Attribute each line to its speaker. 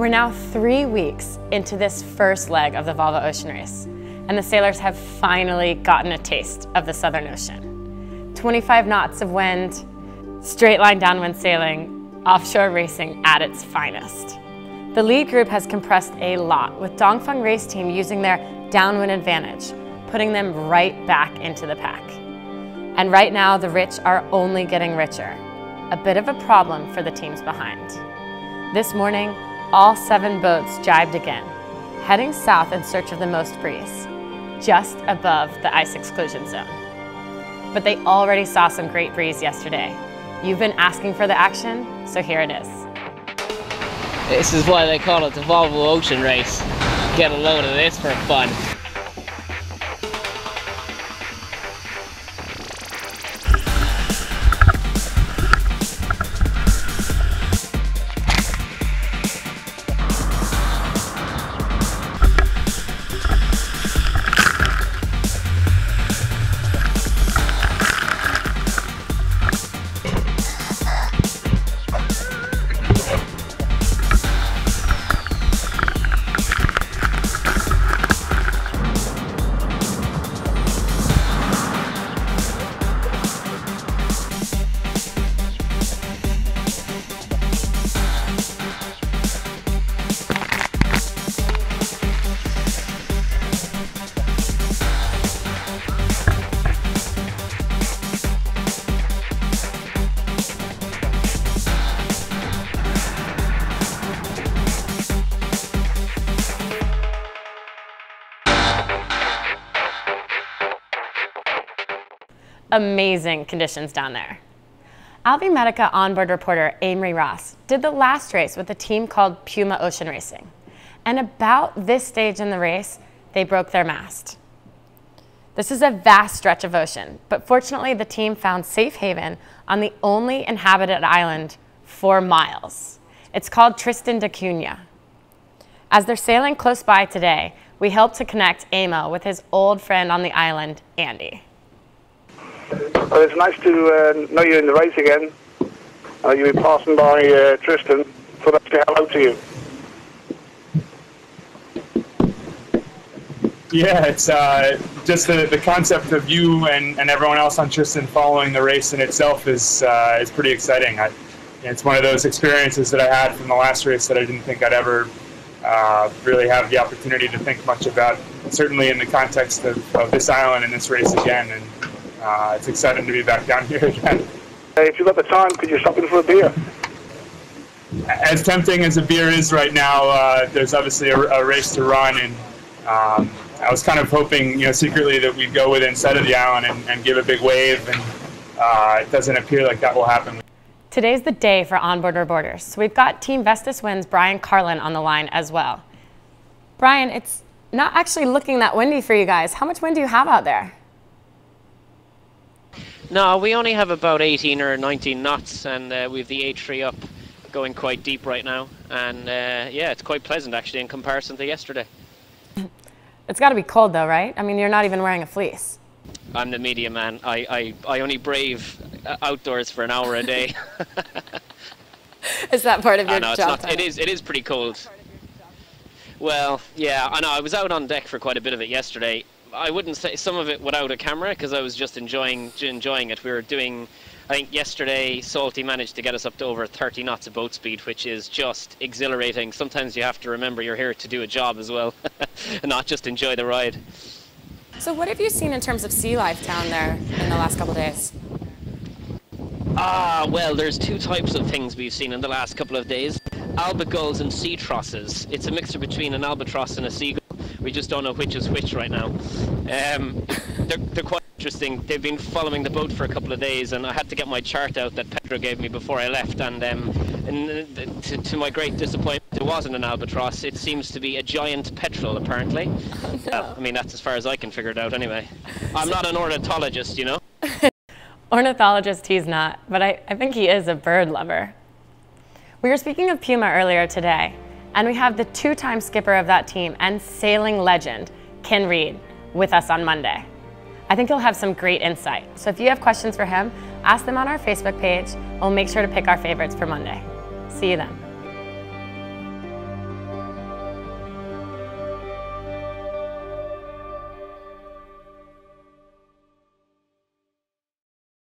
Speaker 1: We're now 3 weeks into this first leg of the Volvo Ocean Race, and the sailors have finally gotten a taste of the Southern Ocean. 25 knots of wind, straight line downwind sailing, offshore racing at its finest. The lead group has compressed a lot, with Dongfeng race team using their downwind advantage, putting them right back into the pack. And right now, the rich are only getting richer, a bit of a problem for the teams behind. This morning, all 7 boats jibed again, heading south in search of the most breeze, just above the ice exclusion zone. But they already saw some great breeze yesterday. You've been asking for the action, so here it is.
Speaker 2: This is why they call it the Volvo Ocean Race. Get a load of this for fun.
Speaker 1: Amazing conditions down there. Medica onboard reporter Amory Ross did the last race with a team called Puma Ocean Racing. And about this stage in the race, they broke their mast. This is a vast stretch of ocean, but fortunately the team found safe haven on the only inhabited island for miles. It's called Tristan da Cunha. As they're sailing close by today, we helped to connect Amo with his old friend on the island, Andy.
Speaker 3: Well, it's nice to know you in the race again. You'll be passing by Tristan, so let's say hello to you.
Speaker 4: Yeah, it's just the concept of you and everyone else on Tristan following the race in itself is pretty exciting. It's one of those experiences that I had from the last race that I didn't think I'd ever really have the opportunity to think much about, certainly in the context of this island and this race again. And it's exciting to be back down here again.
Speaker 3: If you've got the time, could you stop in for a beer?
Speaker 4: As tempting as a beer is right now, there's obviously a race to run, and I was kind of hoping, secretly that we'd go within sight of the island and give a big wave, and it doesn't appear like that will happen.
Speaker 1: Today's the day for onboard reporters, so we've got Team Vestas Wind's Brian Carlin on the line as well. Brian, it's not actually looking that windy for you guys. How much wind do you have out there?
Speaker 2: No, we only have about 18 or 19 knots, and we have the A3 up, going quite deep right now. And yeah, it's quite pleasant actually in comparison to yesterday.
Speaker 1: It's got to be cold though, right? I mean, you're not even wearing a fleece.
Speaker 2: I'm the media man. I only brave outdoors for an hour a day.
Speaker 1: Is that part of your
Speaker 2: no,
Speaker 1: job?
Speaker 2: It is pretty cold. Well, yeah, I know. I was out on deck for quite a bit of it yesterday. I wouldn't say some of it without a camera, because I was just enjoying it. We were doing, I think yesterday, Salty managed to get us up to over 30 knots of boat speed, which is just exhilarating. Sometimes you have to remember you're here to do a job as well, and not just enjoy the ride.
Speaker 1: So what have you seen in terms of sea life down there in the last couple of days?
Speaker 2: Well, there's 2 types of things we've seen in the last couple of days. Albagulls and sea trosses. It's a mixture between an albatross and a seagull. We just don't know which is which right now. They're quite interesting. They've been following the boat for a couple of days, and I had to get my chart out that Pedro gave me before I left, and to my great disappointment, it wasn't an albatross. It seems to be a giant petrel, apparently.
Speaker 1: Oh, no.
Speaker 2: I mean, that's as far as I can figure it out anyway. I'm not an ornithologist, you know?
Speaker 1: Ornithologist he's not, but I think he is a bird lover. We were speaking of Puma earlier today, and we have the 2-time skipper of that team and sailing legend, Ken Reed, with us on Monday. I think he'll have some great insight. So if you have questions for him, ask them on our Facebook page. We'll make sure to pick our favorites for Monday. See you then.